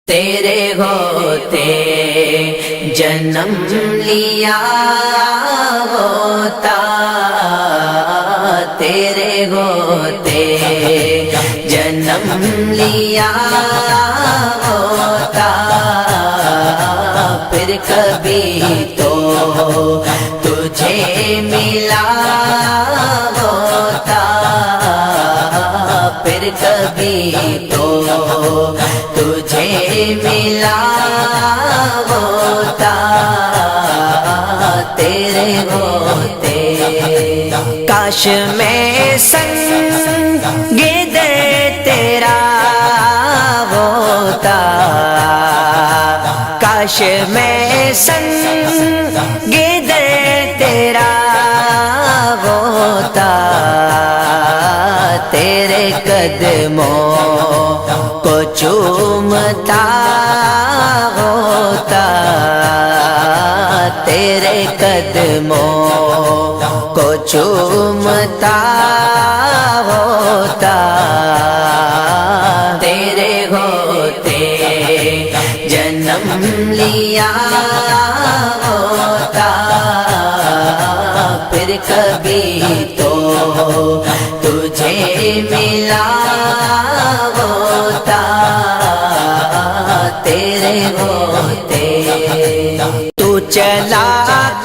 تیرے ہوتے جنم لیا ہوتا، تیرے ہوتے جنم لیا ہوتا، پھر کبھی تو تجھے ملا ہوتا، پھر کبھی تو تجھے ملا ہوتا، تیرے ہوتے کاش میں سنگ دل تیرا ہوتا، کاش میں سنگ دل تیرا ہوتا، تیرے قدموں کو چومتا ہوتا، تیرے قدموں کو چومتا ہوتا، تیرے ہوتے جنم لیا ہوتا، پھر کبھی تو تجھے ملا ہوتا، تیرے ہوتے تو چلا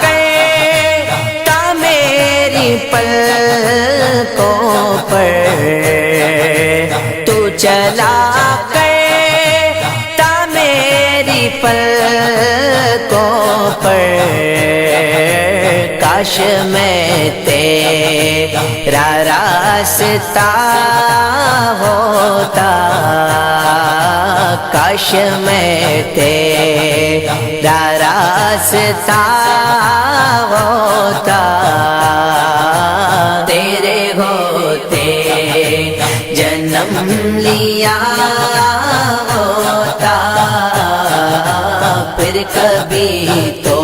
کرتا میری پلکوں پر، تو چلا کرتا میری پلکوں پر، کاش میں تیرا راستہ ہوتا، کاش میں تیرا راستہ ہوتا، تیرے ہوتے جنم لیا ہوتا، پھر کبھی تو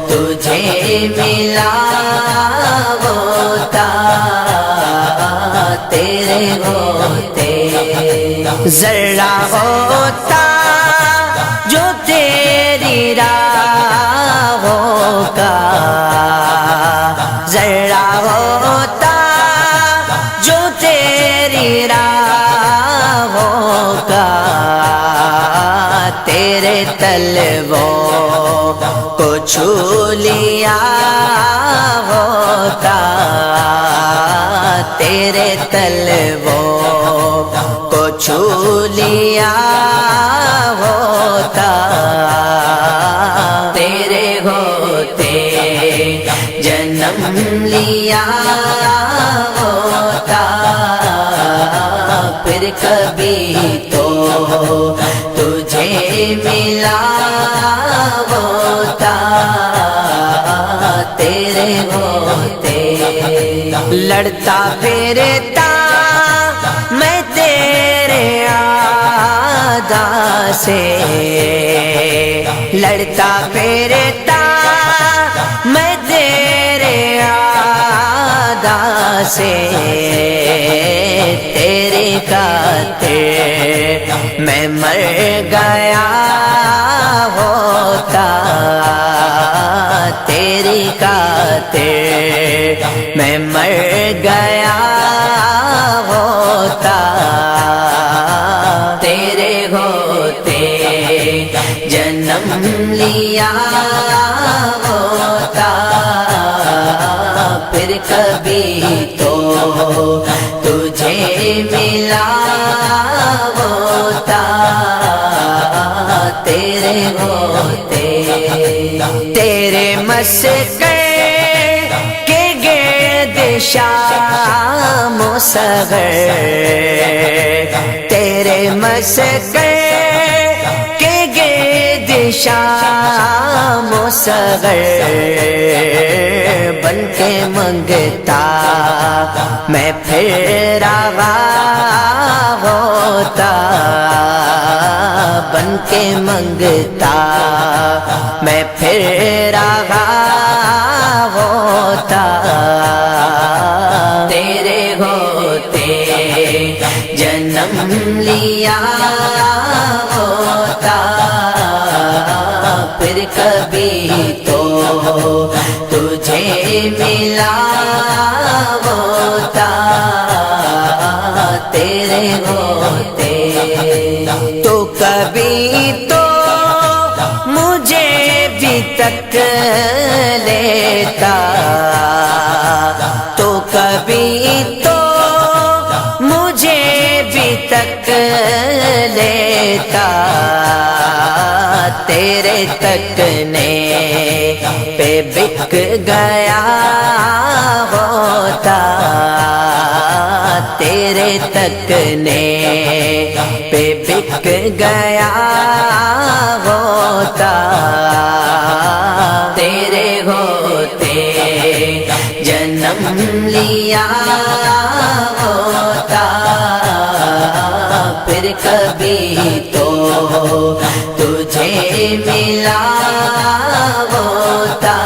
تجھے ملا ہوتا، تیرے ہوتے ذرا ہوتا جو تیری راہوں کا، ذرا ہوتا جو تیری راہوں کا، تیرے تلووں کو چھو لیا ہوتا، تیرے تلووں کو چھو لیا ہوتا، تیرے ہوتے جنم لیا ہوتا، پھر کبھی تو تجھے ملا ہوتا، تیرے ہوتے لڑتا پھرتا میں تیرے آدا سے، لڑتا پھرتا میں تیرے آدا سے، تیرے خاطر میں مر گیا ہوتا، تیری خاطر میں مر گیا ہوتا، تیرے ہوتے جنم لیا ہوتا، پھر کبھی تو تجھے ملا ہوتا، تیرے ہوتے تیرے مسکر کے گرد شام و سحر، تیرے مسکر کے گرد شام و سحر، بن کے منگتا میں پھر رہا ہوتا، بن کے منگتا میں پھر رہا ہوتا، تیرے ہوتے جنم لیا ہو پھر کبھی تو تجھے ملا ہوتا تیرے ہوتے، تو کبھی تو مجھے بھی تک لیتا، تو کبھی تو مجھے بھی تک لیتا، تیرے تکنے پہ بک گیا ہوتا، تیرے تکنے پہ بک گیا ہوتا، تیرے ہوتے جنم لیا ہوتا، پھر کبھی تو تجھے ملا ہوتا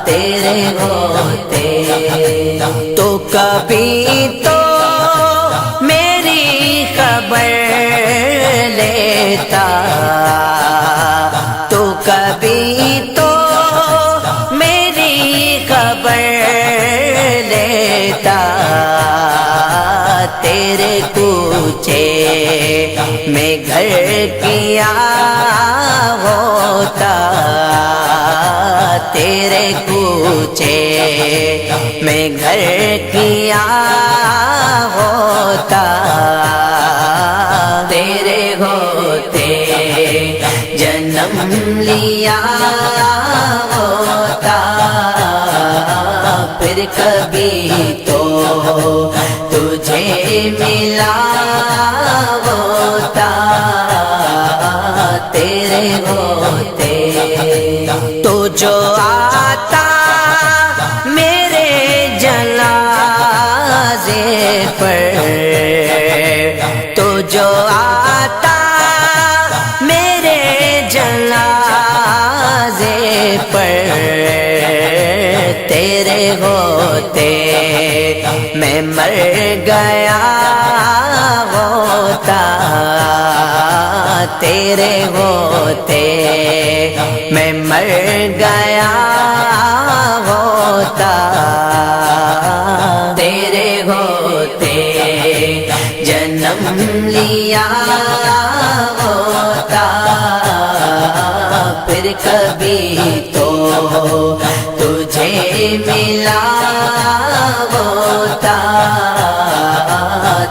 تیرے ہوتے، تو کبھی تو میری خبر لیتا، تو کبھی تو میری خبر لیتا، تیرے کوچے میں گھر کیا ہوتا، تیرے کوچے میں گھر کیا ہوتا، تیرے ہوتے جنم لیا ہوتا، پھر کبھی تو تجھے ملا ہوتا تیرے ہوتے، تو جو آتا میرے جنازے پر، تو جو آتا میرے جنازے پر، تیرے ہوتے میں مر گیا ہوتا، تیرے ہوتے میں مر گیا ہوتا، تیرے ہوتے جنم لیا ہوتا، پھر کبھی تو تجھے ملا ہوتا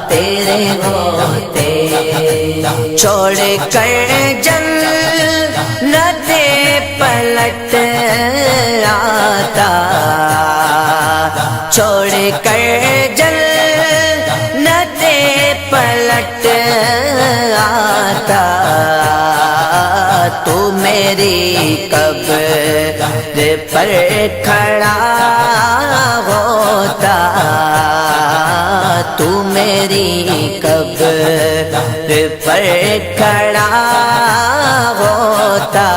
تیرے ہوتے، چھوڑ کر جنت پلٹ آتا، چھوڑ کر جنت پلٹ آتا، تو میری قبر پر کھڑا ہوتا، تو میری قبر پر کھڑا ہوتا،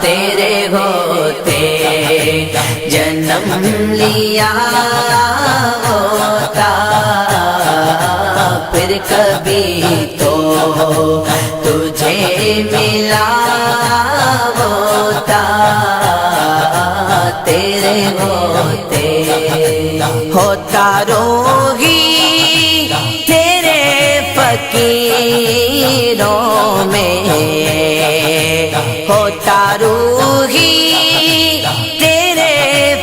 تیرے ہوتے جنم لیا ہوتا، پھر کبھی تو تجھے ملا ہوتا تیرے ہوتے، ہوتا روحی تیرے فقیروں میں، ہوتا روحی تیرے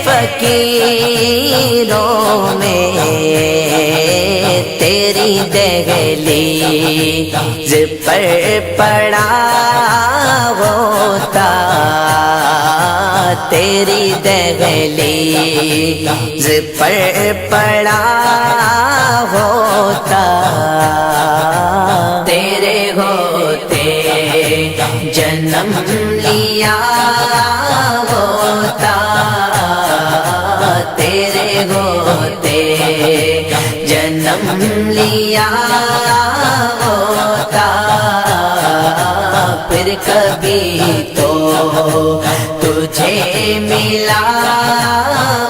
فقیروں میں، تیری دہلیز پر پڑا ہوتا، تیری دہلیز پر پڑا ہوتا، تیرے ہوتے جنم لیا ہوتا، تیرے ہوتے جنم لیا ہوتا، پھر کبھی تو تجھے ملا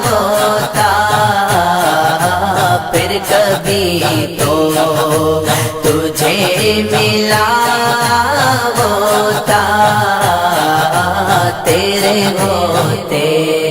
ہوتا، پھر کبھی تو تجھے ملا ہوتا تیرے ہوتے